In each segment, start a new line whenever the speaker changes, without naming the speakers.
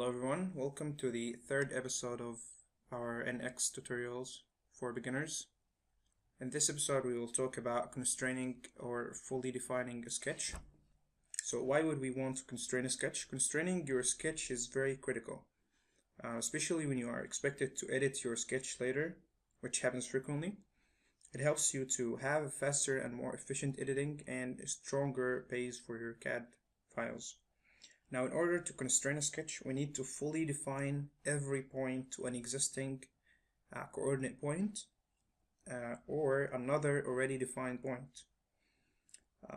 Hello everyone, welcome to the third episode of our NX tutorials for beginners. In this episode we will talk about constraining or fully defining a sketch. So why would we want to constrain a sketch? Constraining your sketch is very critical, especially when you are expected to edit your sketch later, which happens frequently. It helps you to have a faster and more efficient editing and a stronger pace for your CAD files. Now, in order to constrain a sketch, we need to fully define every point to an existing coordinate point or another already defined point.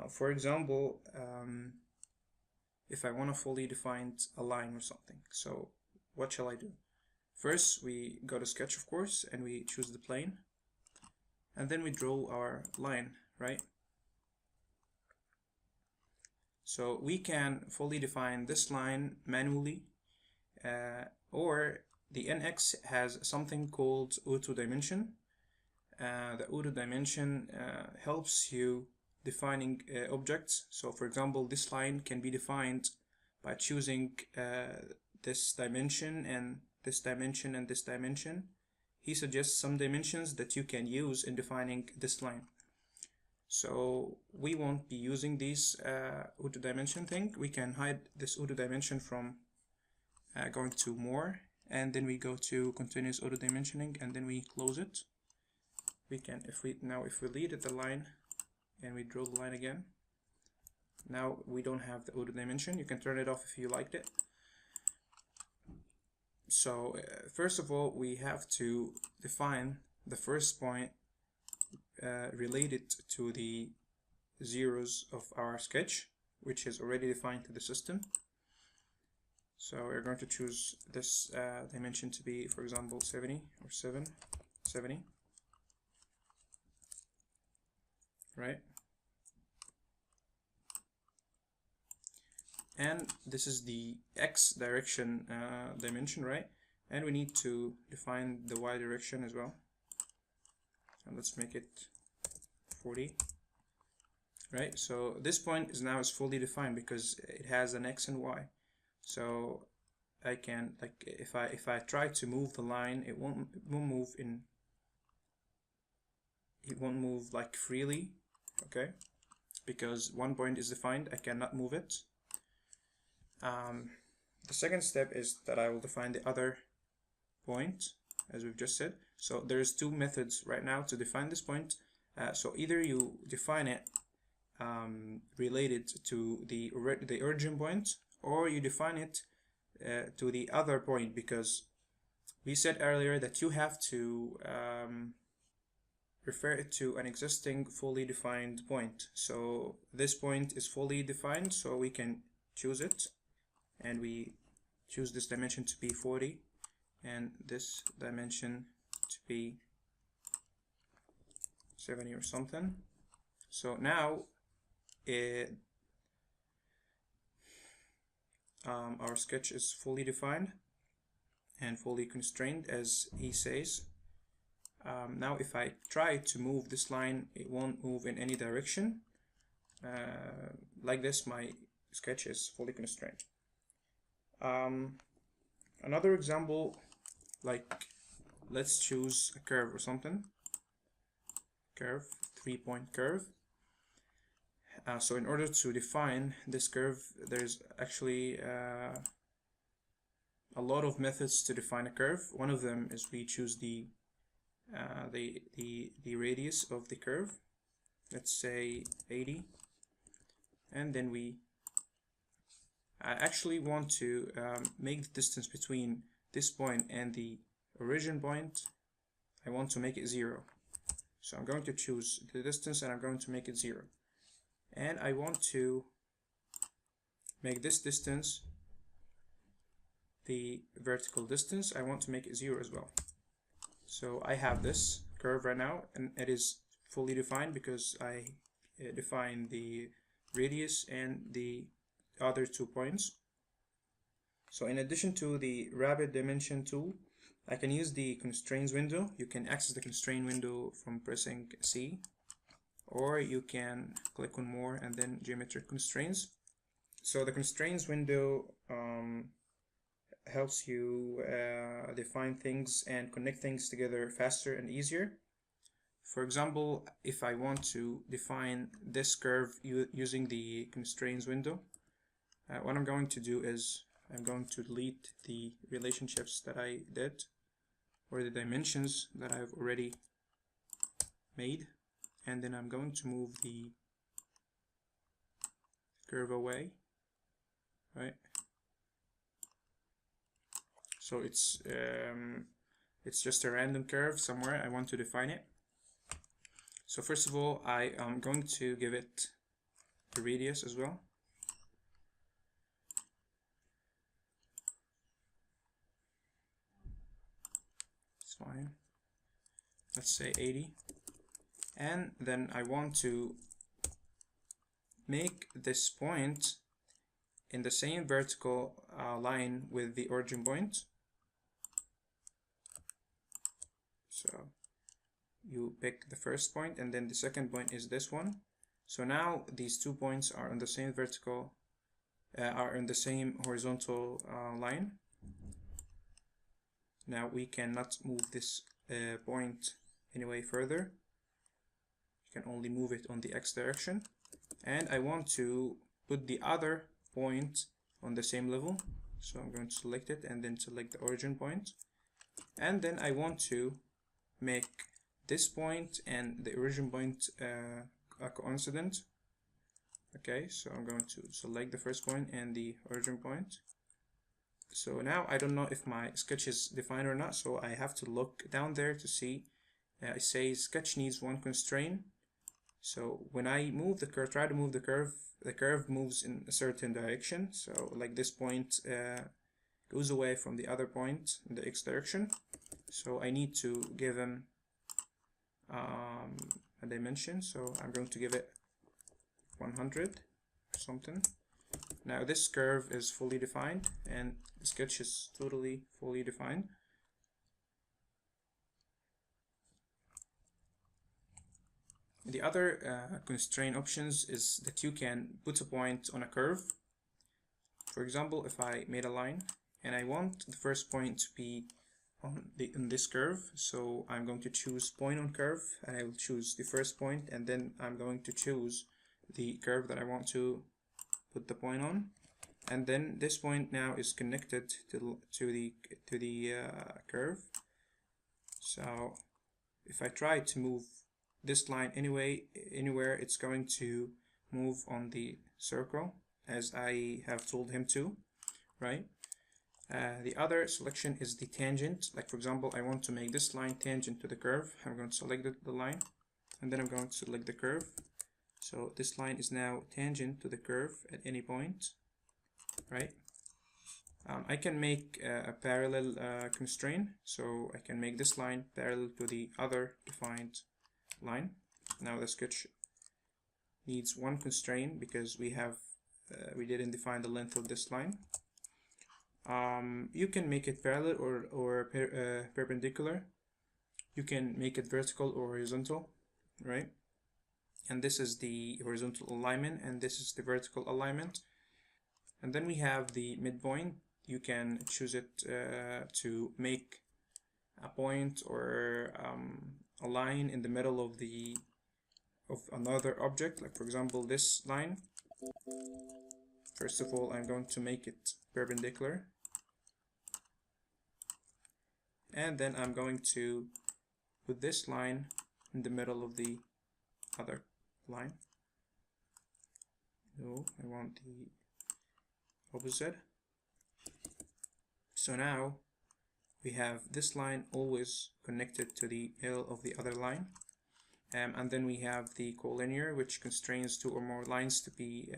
For example, if I want to fully define a line or something, so what shall I do? First, we go to Sketch, of course, and we choose the plane, and then we draw our line, right? So we can fully define this line manually, or the NX has something called auto dimension. The auto dimension helps you defining objects. So for example, this line can be defined by choosing this dimension and this dimension and this dimension. He suggests some dimensions that you can use in defining this line. So we won't be using this auto dimension thing. We can hide this auto dimension from going to more, and then we go to continuous auto dimensioning, and then we close it. We can, if we lead at the line and we draw the line again, now we don't have the auto dimension. You can turn it off if you liked it. So first of all, we have to define the first point related to the zeros of our sketch, which is already defined to the system. So we're going to choose this dimension to be, for example, 70 or 770, right? And this is the X direction dimension, right? And we need to define the Y direction as well. And let's make it 40, right? So this point is now fully defined because it has an X and Y. So I can, like, if I try to move the line, it won't move like freely, okay? Because one point is defined, I cannot move it. The second step is that I will define the other point, as we've just said. So there's two methods right now to define this point. So either you define it related to the origin point, or you define it to the other point, because we said earlier that you have to refer it to an existing fully defined point. So this point is fully defined, so we can choose it, and we choose this dimension to be 40 and this dimension to be 70 or something. So now our sketch is fully defined and fully constrained, as he says. Now if I try to move this line, it won't move in any direction. Like this, my sketch is fully constrained. Another example, like let's choose a curve or something. Curve, 3-point curve. So in order to define this curve, there's actually a lot of methods to define a curve. One of them is we choose the radius of the curve. Let's say 80, and then I actually want to make the distance between this point and the origin point. I want to make it 0. So I'm going to choose the distance and I'm going to make it 0. And I want to make this distance, the vertical distance, I want to make it 0 as well. So I have this curve right now, and it is fully defined because I define the radius and the other 2 points. So in addition to the rapid dimension tool, I can use the Constrains window. You can access the Constrain window from pressing C, or you can click on more and then geometric constraints. So the Constrains window helps you define things and connect things together faster and easier. For example, if I want to define this curve using the Constrains window, what I'm going to do is I'm going to delete the relationships that I did, or the dimensions that I've already made, and then I'm going to move the curve away, right? So it's just a random curve somewhere. I want to define it. So first of all, I am going to give it a radius as well. It's fine. Let's say 80. And then I want to make this point in the same vertical line with the origin point. So you pick the first point, and then the second point is this one. So now these 2 points are on the same vertical, are in the same horizontal line. Now we cannot move this point any further. You can only move it on the x direction. And I want to put the other point on the same level. So I'm going to select it and then select the origin point. And then I want to make this point and the origin point are coincident. Okay, so I'm going to select the first point and the origin point. So now I don't know if my sketch is defined or not, so I have to look down there to see. It says sketch needs one constraint. So when I move the curve, try to move the curve moves in a certain direction. So like this point goes away from the other point in the x direction. So I need to give him a dimension. So I'm going to give it 100 or something. Now this curve is fully defined and the sketch is totally fully defined. The other constraint options is that you can put a point on a curve. For example, if I made a line and I want the first point to be on this curve, so I'm going to choose point on curve, and I will choose the first point, and then I'm going to choose the curve that I want to put the point on, and then this point now is connected to the curve. So if I try to move this line anywhere, it's going to move on the circle as I have told him to, right? The other selection is the tangent. Like for example, I want to make this line tangent to the curve. I'm going to select the line, and then I'm going to select the curve. So this line is now tangent to the curve at any point, right? I can make a parallel constraint, so I can make this line parallel to the other defined line. Now the sketch needs one constraint because we didn't define the length of this line. You can make it parallel or perpendicular. You can make it vertical or horizontal, right? And this is the horizontal alignment, and this is the vertical alignment. And then we have the midpoint. You can choose it to make a point or a line in the middle of another object. Like for example, this line. First of all, I'm going to make it perpendicular, and then I'm going to put this line in the middle of the other line. No, I want the opposite. So now we have this line always connected to the middle of the other line, and then we have the collinear, which constrains two or more lines to be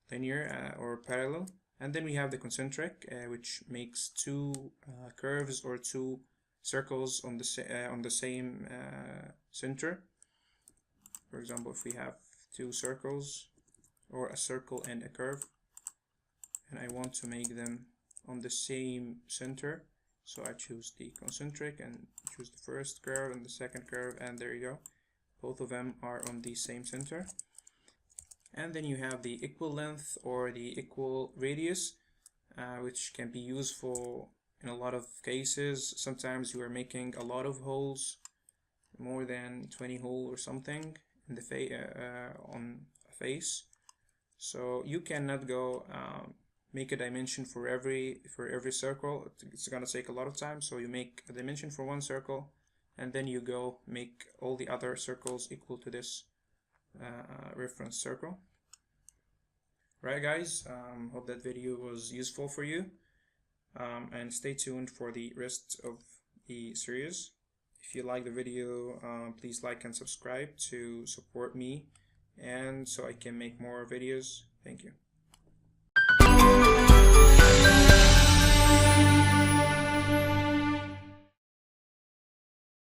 linear or parallel. And then we have the concentric, which makes two curves or two circles on the same center. For example, if we have two circles or a circle and a curve, and I want to make them on the same center, so I choose the concentric and choose the first curve and the second curve, and there you go. Both of them are on the same center. And then you have the equal length or the equal radius. which can be useful in a lot of cases. Sometimes you are making a lot of holes, more than 20 holes or something in the on a face. So you cannot go make a dimension for every circle. It's gonna take a lot of time. So you make a dimension for one circle, and then you go make all the other circles equal to this reference circle. Right, guys, hope that video was useful for you, and stay tuned for the rest of the series. If you like the video, please like and subscribe to support me and so I can make more videos. Thank you.